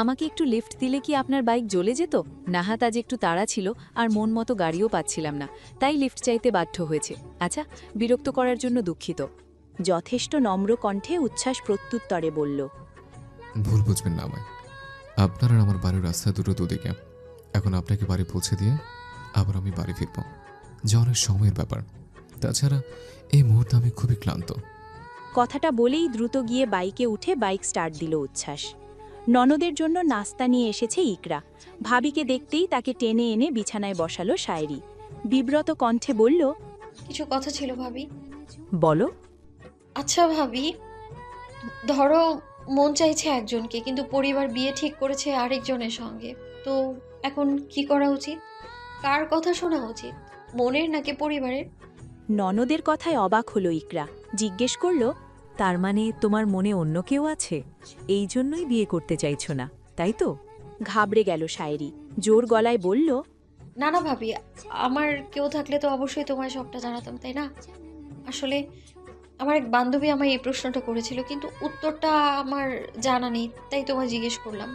আমাকে একটু লিফট দিলে কি আপনার বাইক জ্বলে যেত? নাহাত আজ একটু তাড়া ছিল আর মন মতো গাড়িও পাচ্ছিলাম না, তাই লিফট চাইতে বাধ্য হয়েছে। আচ্ছা, বিরক্ত করার জন্য দুঃখিত। যথেষ্ট নম্র কণ্ঠে উচ্ছ্বাস প্রত্যুত্তরে বলল, ভুল বুঝবেন না আমায়। আপনার আর আমার বাড়ির রাস্তা দুটো দুদিকে। এখন আপনাকে বাড়ি পৌঁছে দিয়ে আবার আমি বাড়ি ফিরব, যা অনেক সময়ের ব্যাপার। তাছাড়া এই মুহূর্তে আমি খুবই ক্লান্ত। কথাটা বলেই দ্রুত গিয়ে বাইকে উঠে বাইক স্টার্ট দিল উচ্ছ্বাস। ননদের জন্য নাস্তা নিয়ে এসেছে ইকরা। ভাবিকে দেখতেই তাকে টেনে এনে বিছানায় বসালো শায়রি। বিব্রত কণ্ঠে বলল, কিছু কথা ছিল ভাবি। বলো। আচ্ছা ভাবি, ধরো মন চাইছে একজনকে, কিন্তু পরিবার বিয়ে ঠিক করেছে আরেকজনের সঙ্গে, তো এখন কি করা উচিত? কার কথা শোনা উচিত, মনের নাকি পরিবারের? ননদের কথায় অবাক হলো ইকরা। জিজ্ঞেস করল, তার মানে তোমার মনে অন্য কেউ আছে, এই জন্যই বিয়ে করতে চাইছো না, তাই তো? ঘাবড়ে গেল শায়রি। জোর গলায় বলল, না না ভাবি, আমার কেউ থাকলে তো অবশ্যই তোমায় সবটা জানাতাম, তাই না? আসলে আমার এক বান্ধবী আমায় এই প্রশ্নটা করেছিল, কিন্তু উত্তরটা আমার জানা নেই, তাই তোমায় জিজ্ঞেস করলাম।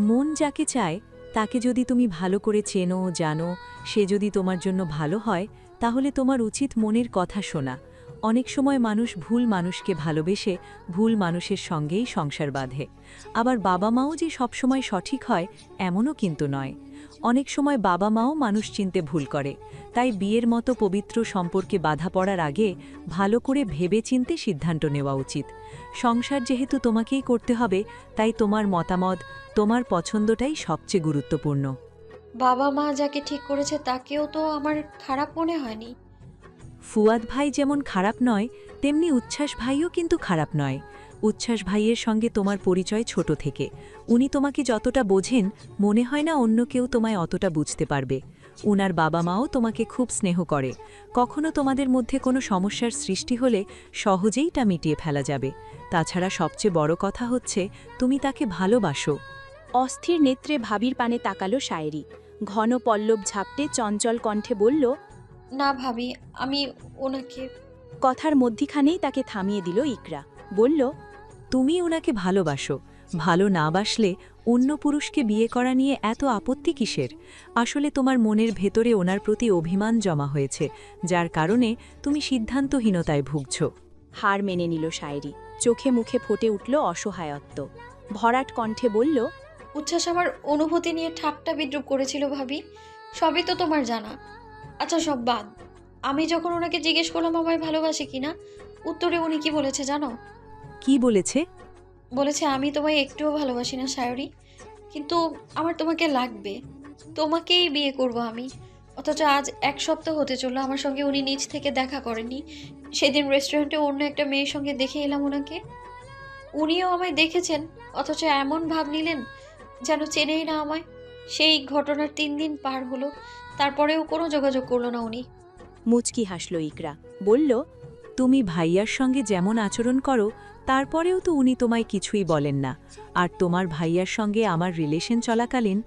মন যাকে চায় তাকে যদি তুমি ভালো করে চেনো জানো, সে যদি তোমার জন্য ভালো হয়, তাহলে তোমার উচিত মনের কথা শোনা। অনেক সময় মানুষ ভুল মানুষকে ভালোবেসে ভুল মানুষের সঙ্গেই সংসার বাঁধে। আবার বাবা মাও যে সবসময় সঠিক হয় এমনও কিন্তু নয়। অনেক সময় বাবা মাও মানুষ চিনতে ভুল করে। তাই বিয়ের মতো পবিত্র সম্পর্কে বাধা পড়ার আগে ভালো করে ভেবে চিনতে সিদ্ধান্ত নেওয়া উচিত। সংসার যেহেতু তোমাকেই করতে হবে, তাই তোমার মতামত, তোমার পছন্দটাই সবচেয়ে গুরুত্বপূর্ণ। বাবা মা যাকে ঠিক করেছে তাকেও তো আমার খারাপ মনে হয়নি। ফুয়াদ ভাই যেমন খারাপ নয়, তেমনি উচ্ছ্বাস ভাইও কিন্তু খারাপ নয়। উচ্ছ্বাস ভাইয়ের সঙ্গে তোমার পরিচয় ছোট থেকে। উনি তোমাকে যতটা বোঝেন, মনে হয় না অন্য কেউ তোমায় অতটা বুঝতে পারবে। উনার বাবা মাও তোমাকে খুব স্নেহ করে। কখনো তোমাদের মধ্যে কোনো সমস্যার সৃষ্টি হলে সহজেই তা মিটিয়ে ফেলা যাবে। তাছাড়া সবচেয়ে বড় কথা হচ্ছে তুমি তাকে ভালোবাসো। অস্থির নেত্রে ভাবির পানে তাকালো শায়রি। ঘন পল্লব ঝাপটে চঞ্চল কণ্ঠে বলল, না ভাবি, আমি ওনাকে। কথার মধ্যিখানেই তাকে থামিয়ে দিল ইকরা। বলল, তুমি ওনাকে ভালোবাসো। ভালো না বাসলে অন্য পুরুষকে বিয়ে করা নিয়ে এত আপত্তি কিসের? আসলে তোমার মনের ভেতরে ওনার প্রতি অভিমান জমা হয়েছে, যার কারণে তুমি সিদ্ধান্তহীনতায় ভুগছ। হার মেনে নিল শায়রি। চোখে মুখে ফুটে উঠল অসহায়ত্ব। ভরাট কণ্ঠে বলল, উচ্ছ্বাস আমার অনুভূতি নিয়ে ঠাট্টা বিদ্রুপ করেছিল ভাবি। সবই তো তোমার জানা। আচ্ছা সব বাদ, আমি যখন ওনাকে জিজ্ঞেস করলাম আমায় ভালোবাসে কিনা, উত্তরে উনি কি বলেছে জানো? কি বলেছে? বলেছে আমি তোমায় একটুও ভালোবাসি না সায়রি, কিন্তু আমার তোমাকে লাগবে, তোমাকেই বিয়ে করব আমি। অথচ আজ 1 সপ্তাহ হতে চললো আমার সঙ্গে উনি নিজ থেকে দেখা করেননি। সেদিন রেস্টুরেন্টে অন্য একটা মেয়ের সঙ্গে দেখে এলাম ওনাকে, উনিও আমায় দেখেছেন, অথচ এমন ভাব নিলেন যেন চেনেই না আমায়। সেই ঘটনার 3 দিন পার হলো, তারপরেও কোনো যোগাযোগ করলো না উনি। মুচকি হাসল ইকরা, বলল, তুমি ভাইয়ার সঙ্গে যেমন আচরণ করো তারপরেও তো উনি তোমায় কিছুই বলেন না। আর তোমার ভাইয়ার সঙ্গে আমার রিলেশন চলাকালীন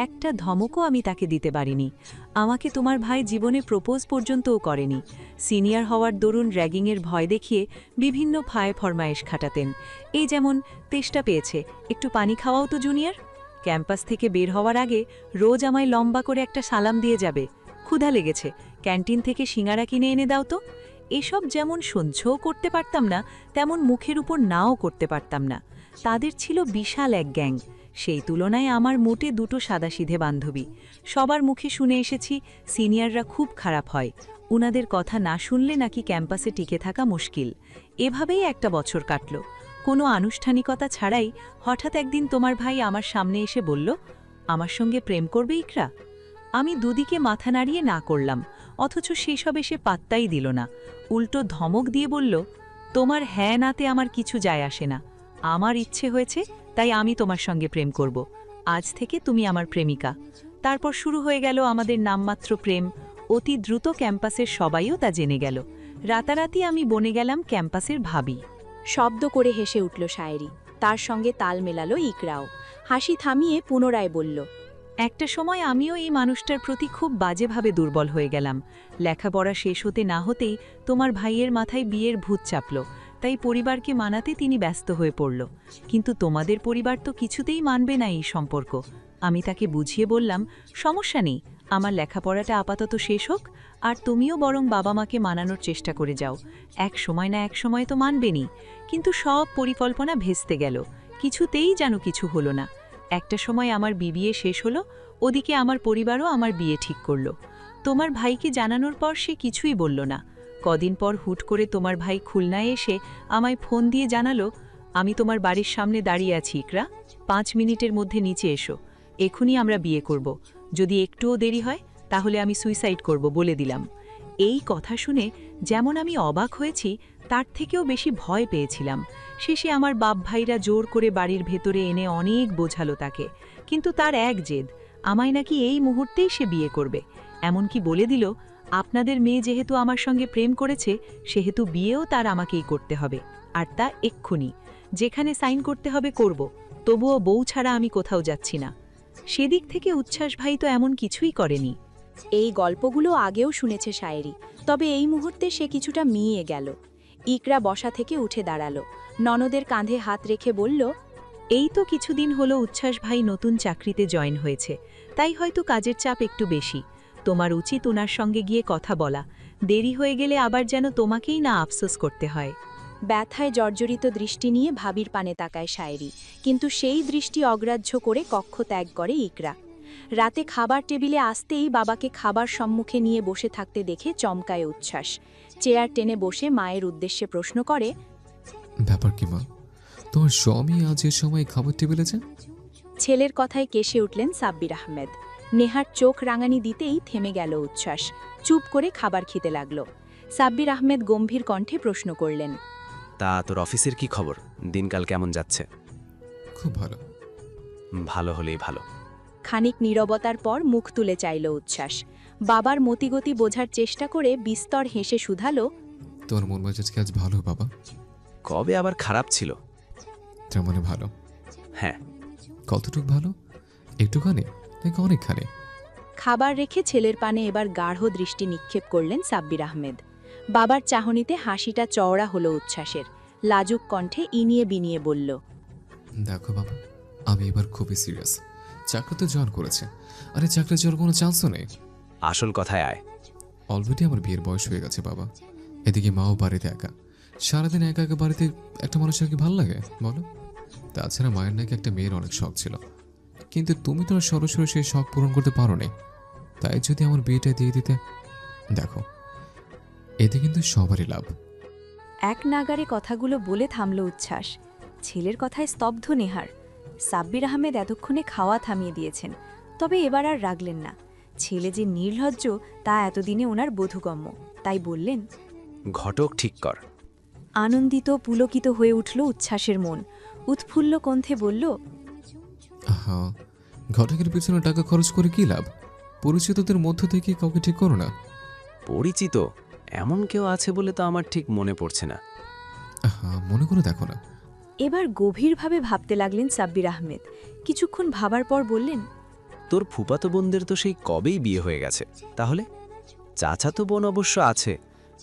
একটা ধমকও আমি তাকে দিতে পারিনি। আমাকে তোমার ভাই জীবনে প্রপোজ পর্যন্তও করেনি। সিনিয়র হওয়ার দরুন র্যাগিংয়ের ভয় দেখিয়ে বিভিন্ন ফায়ে ফরমায়েশ খাটাতেন। এই যেমন তেষ্টা পেয়েছে, একটু পানি খাওয়াও তো জুনিয়র। ক্যাম্পাস থেকে বের হওয়ার আগে রোজ আমায় লম্বা করে একটা সালাম দিয়ে যাবে, ক্ষুধা লেগেছে, ক্যান্টিন থেকে সিঙ্গারা কিনে এনে দাও তো। এসব যেমন সহ্যও করতে পারতাম না, তেমন মুখের উপর নাও করতে পারতাম না। তাদের ছিল বিশাল এক গ্যাং। সেই তুলনায় আমার মোটে দুটো সাদাসিধে বান্ধবী। সবার মুখে শুনে এসেছি সিনিয়ররা খুব খারাপ হয়, উনাদের কথা না শুনলে নাকি ক্যাম্পাসে টিকে থাকা মুশকিল। এভাবেই একটা বছর কাটল। কোনো আনুষ্ঠানিকতা ছাড়াই হঠাৎ একদিন তোমার ভাই আমার সামনে এসে বলল, আমার সঙ্গে প্রেম করবে ইকরা? আমি দুদিকে মাথা নাড়িয়ে না করলাম, অথচ সেসব এসে পাত্তাই দিল না। উল্টো ধমক দিয়ে বলল, তোমার হ্যাঁ নাতে আমার কিছু যায় আসে না। আমার ইচ্ছে হয়েছে তাই আমি তোমার সঙ্গে প্রেম করব। আজ থেকে তুমি আমার প্রেমিকা। তারপর শুরু হয়ে গেল আমাদের নামমাত্র প্রেম। অতি দ্রুত ক্যাম্পাসের সবাইও তা জেনে গেল। রাতারাতি আমি বনে গেলাম ক্যাম্পাসের ভাবি। শব্দ করে হেসে উঠল শায়েরি, তার সঙ্গে তাল মেলালো ইকরাও। হাসি থামিয়ে পুনরায় বলল, একটা সময় আমিও এই মানুষটার প্রতি খুব বাজেভাবে দুর্বল হয়ে গেলাম। লেখাপড়া শেষ হতে না হতেই তোমার ভাইয়ের মাথায় বিয়ের ভূত চাপল, তাই পরিবারকে মানাতে তিনি ব্যস্ত হয়ে পড়ল। কিন্তু তোমাদের পরিবার তো কিছুতেই মানবে না এই সম্পর্ক। আমি তাকে বুঝিয়ে বললাম, সমস্যা নেই, আমার লেখাপড়াটা আপাতত শেষ হোক, আর তুমিও বরং বাবা মাকে মানানোর চেষ্টা করে যাও। এক সময় না এক সময় তো মানবেনই। কিন্তু সব পরিকল্পনা ভেস্তে গেল, কিছুতেই যেন কিছু হলো না। একটা সময় আমার বিয়ে শেষ হলো, ওদিকে আমার পরিবারও আমার বিয়ে ঠিক করল। তোমার ভাইকে জানানোর পর সে কিছুই বলল না। কদিন পর হুট করে তোমার ভাই খুলনায় এসে আমায় ফোন দিয়ে জানালো, আমি তোমার বাড়ির সামনে দাঁড়িয়ে আছি ইকরা, 5 মিনিটের মধ্যে নিচে এসো, এখনই আমরা বিয়ে করব। যদি একটুও দেরি হয় তাহলে আমি সুইসাইড করব বলে দিলাম। এই কথা শুনে যেমন আমি অবাক হয়েছি, তার থেকেও বেশি ভয় পেয়েছিলাম। শেষে আমার বাপ ভাইরা জোর করে বাড়ির ভেতরে এনে অনেক বোঝালো তাকে, কিন্তু তার এক জেদ, আমায় নাকি এই মুহূর্তেই সে বিয়ে করবে। এমনকি বলে দিল, আপনাদের মেয়ে যেহেতু আমার সঙ্গে প্রেম করেছে, সেহেতু বিয়েও তার আমাকেই করতে হবে, আর তা এক্ষুনি। যেখানে সাইন করতে হবে করব, তবুও বউ ছাড়া আমি কোথাও যাচ্ছি না। সেদিক থেকে উচ্ছ্বাস ভাই তো এমন কিছুই করেনি। এই গল্পগুলো আগেও শুনেছে শায়েরি, তবে এই মুহূর্তে সে কিছুটা মিইয়ে গেল। ইকরা বসা থেকে উঠে দাঁড়ালো, ননদের কাঁধে হাত রেখে বলল, এই তো কিছুদিন হলো উচ্ছ্বাস ভাই নতুন চাকরিতে জয়েন হয়েছে, তাই হয়তো কাজের চাপ একটু বেশি। তোমার উচিত ওনার সঙ্গে গিয়ে কথা বলা, দেরি হয়ে গেলে আবার যেন তোমাকেই না আফসোস করতে হয়। ব্যথায় জর্জরিত দৃষ্টি নিয়ে ভাবির পানে তাকায় শায়েরি, কিন্তু সেই দৃষ্টি অগ্রাহ্য করে কক্ষ ত্যাগ করে ইকরা। রাতে খাবার টেবিলে আসতেই বাবাকে খাবার সম্মুখে নিয়ে বসে থাকতে দেখে চমকায় উচ্ছ্বাস। চেয়ার টেনে বসে মায়ের উদ্দেশ্যে প্রশ্ন করে, ব্যাপার কি মা, তোমার স্বামী আজ এ সময় খাবার টেবিলে যে? ছেলের কথায় কেসে উঠলেন সাব্বির আহমেদ। নেহার চোখ রাঙানি দিতেই থেমে গেল উচ্ছ্বাস, চুপ করে খাবার খেতে লাগল। সাব্বির আহমেদ গম্ভীর কণ্ঠে প্রশ্ন করলেন, তা তোর অফিসের কি খবর? দিনকাল কেমন যাচ্ছে? খুব ভালো। ভালো হলেই ভালো। খানিক নীরবতার পর মুখ তুলে চাইল উচ্ছ্বাস। বাবার মতিগতি বোঝার চেষ্টা করে বিস্তর হেসে শুধালো, তোমার মন মেজাজ কি আজ ভালো বাবা? কবে আবার খারাপ ছিল? তার মানে ভালো? হ্যাঁ। কতটুক ভালো? একটুখানি নাকি অনেকখানি? খাবার রেখে ছেলের পানে এবার গাঢ় দৃষ্টি নিক্ষেপ করলেন সাব্বির আহমেদ। বাবার চাহনিতে হাসিটা চওড়া হলো উচ্ছ্বাসের। লাজুক কণ্ঠে ইনিয়ে বিনিয়ে বলল, দেখো বাবা, আমি এবার খুবই সিরিয়াস। চাকরি তো জয়েন করেছে, আরে চাকরি যাওয়ার কোনো চান্সও নেই। আসল কথায় আয়। অলরেডি আমার বিয়ের বয়স হয়ে গেছে বাবা। এদিকে মাও বাড়িতে একা, সারাদিন একা একা বাড়িতে একটা মানুষের কি ভালো লাগে বলো? তাছাড়া মায়ের নাকি একটা মেয়ের অনেক শখ ছিল, কিন্তু তুমি তো সরাসরি সেই শখ পূরণ করতে পারো নি। তাই যদি আমার বিয়েটা দিয়ে দিতে। দেখো, এতে কিন্তু সবারই লাভ। এক নাগারে কথাগুলো বলে থামল উচ্ছ্বাস। ছেলের কথায় স্তব্ধ নেহার। সাব্বির আহমেদ এতক্ষণে খাওয়া থামিয়ে দিয়েছেন, তবে এবার আর রাগলেন না। ছেলে যে নির্লজ্জ তা এতদিনে ওনার বোধগম্য, তাই বললেন। ঘটক ঠিক কর। আনন্দিত পুলকিত হয়ে উঠল উচ্ছ্বাসের মন। উৎফুল্ল কণ্ঠে বলল, আহা, ঘটকের পিছনে টাকা খরচ করে কি লাভ? পরিচিতদের মধ্য থেকে কাউকে ঠিক করো না। পরিচিত এমন কেউ আছে বলে তো আমার ঠিক মনে পড়ছে না। আহা, মনে করে দেখো না। এবার গভীরভাবে ভাবতে লাগলেন সাব্বির আহমেদ। কিছুক্ষণ ভাবার পর বললেন, তোর ফুপাতো বোনদের তো সেই কবেই বিয়ে হয়ে গেছে। তাহলে চাচাতো বোন অবশ্য আছে,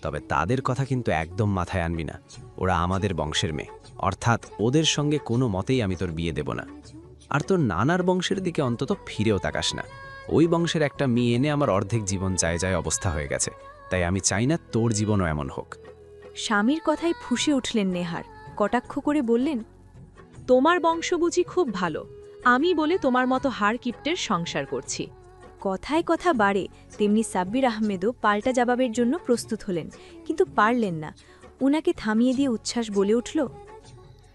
তবে তাদের কথা কিন্তু একদম মাথায় আনবি না। ওরা আমাদের বংশের মেয়ে, অর্থাৎ ওদের সঙ্গে কোনো মতেই আমি তোর বিয়ে দেব না। আর তোর নানার বংশের দিকে অন্তত ফিরেও তাকাস না। ওই বংশের একটা মেয়ে এনে আমার অর্ধেক জীবন যায় যায় অবস্থা হয়ে গেছে, তাই আমি চাই না তোর জীবনও এমন হোক। স্বামীর কথায় ফুঁসে উঠলেন নেহার। কটাক্ষ করে বললেন, তোমার বংশ বুঝি খুব ভালো, আমি বলে তোমার মতো হাড় কিপ্টের সংসার করছি। কথায় কথা বাড়ে, তেমনি সাব্বির আহমেদও পাল্টা জবাবের জন্য প্রস্তুত হলেন, কিন্তু পারলেন না। উনাকে থামিয়ে দিয়ে উচ্ছ্বাস বলে উঠল,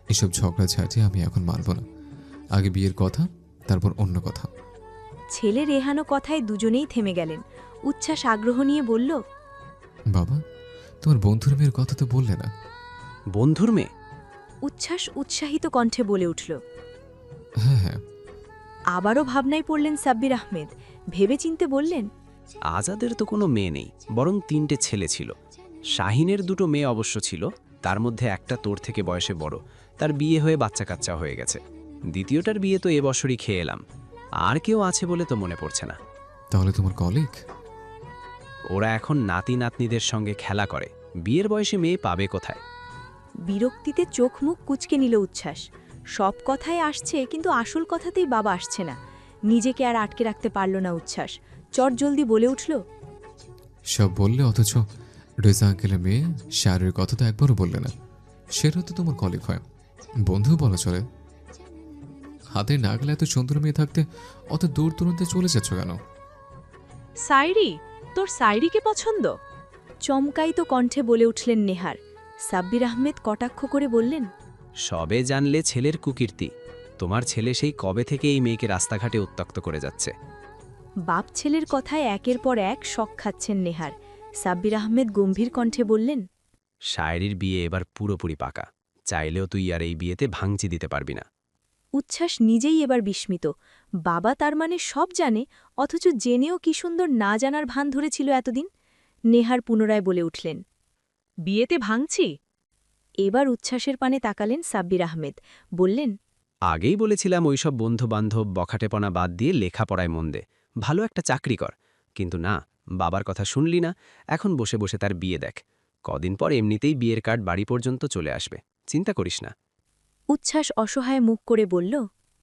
এসব ঝগড়া ঝাঁটি আমি এখন মানব না। আগে বিয়ের কথা, তারপর অন্য কথা। ছেলে রেহানো কথায় দুজনেই থেমে গেলেন। উচ্ছ্বাস আগ্রহ নিয়ে বলল, বাবা, তোমার বন্ধুর মেয়ের কথা তো বললে না। বন্ধুর মেয়ে? উচ্ছ্বাস উৎসাহিত কণ্ঠে বলে উঠল। হ্যাঁ হ্যাঁ। আবারও ভাবনায় পড়লেন সাব্বির আহমেদ। ভেবেচিন্তে বললেন, আজাদের তো কোনো মেয়ে নেই, বরং 3টে ছেলে ছিল। শাহিনের 2টো মেয়ে অবশ্য ছিল, তার মধ্যে একটা তোর থেকে বয়সে বড়, তার বিয়ে হয়ে বাচ্চা কাচ্চা হয়ে গেছে। দ্বিতীয়টার বিয়ে তো এবছরই খেয়ে এলাম। আর কেউ আছে বলে তো মনে পড়ছে না। তাহলে তোমার কলিগ? ওরা এখন নাতি নাতনিদের সঙ্গে খেলা করে, বিয়ের বয়সে মেয়ে পাবে কোথায়? বিরক্তিতে চোখ মুখ কুঁচকে নিল উচ্ছ্বাস। সব কথাই আসছে, কিন্তু আসল কথাতেই বাবা আসছে না। নিজেকে আর আটকে রাখতে পারল না উচ্ছ্বাস। চটজলদি বলে উঠল, সব বললে, অথচ রেজা আঙ্কেলের মেয়ে শাহরের কথা তো একবারও বললে না। সেটা তো তোমার কলিগ হয়, বন্ধু বলা চলে। হাতে নাগলে এত সুন্দর মেয়ে থাকতে অত দূর দূরান্তে চলে যাচ্ছ কেন? সাইরি, তোর সাইরিকে পছন্দ? চমকায়িত কণ্ঠে বলে উঠলেন নেহার। সাব্বির আহমেদ কটাক্ষ করে বললেন, সবে জানলে ছেলের কুকীর্তি। তোমার ছেলে সেই কবে থেকে এই মেয়েকে রাস্তাঘাটে উত্ত্যক্ত করে যাচ্ছে। বাপ ছেলের কথায় একের পর এক শক খাচ্ছেন নেহার। সাব্বির আহমেদ গম্ভীর কণ্ঠে বললেন, শায়েরির বিয়ে এবার পুরোপুরি পাকা। চাইলেও তুই আর এই বিয়েতে ভাঙচি দিতে পারবি না। উচ্ছ্বাস নিজেই এবার বিস্মিত। বাবা তার মানে সব জানে, অথচ জেনেও কি সুন্দর না জানার ভান ধরেছিল এতদিন। নেহার পুনরায় বলে উঠলেন, বিয়েতে ভাঙছি? এবার উচ্ছ্বাসের পানে তাকালেন সাব্বির আহমেদ। বললেন, আগেই বলেছিলাম ওইসব বন্ধু-বান্ধব বখাটেপনা বাদ দিয়ে লেখাপড়ায় মন দে, ভালো একটা চাকরি কর। কিন্তু না, বাবার কথা শুনলি না। এখন বসে বসে তার বিয়ে দেখ। কদিন পর এমনিতেই বিয়ের কার্ড বাড়ি পর্যন্ত চলে আসবে, চিন্তা করিস না। উচ্ছ্বাস অসহায় মুখ করে বলল,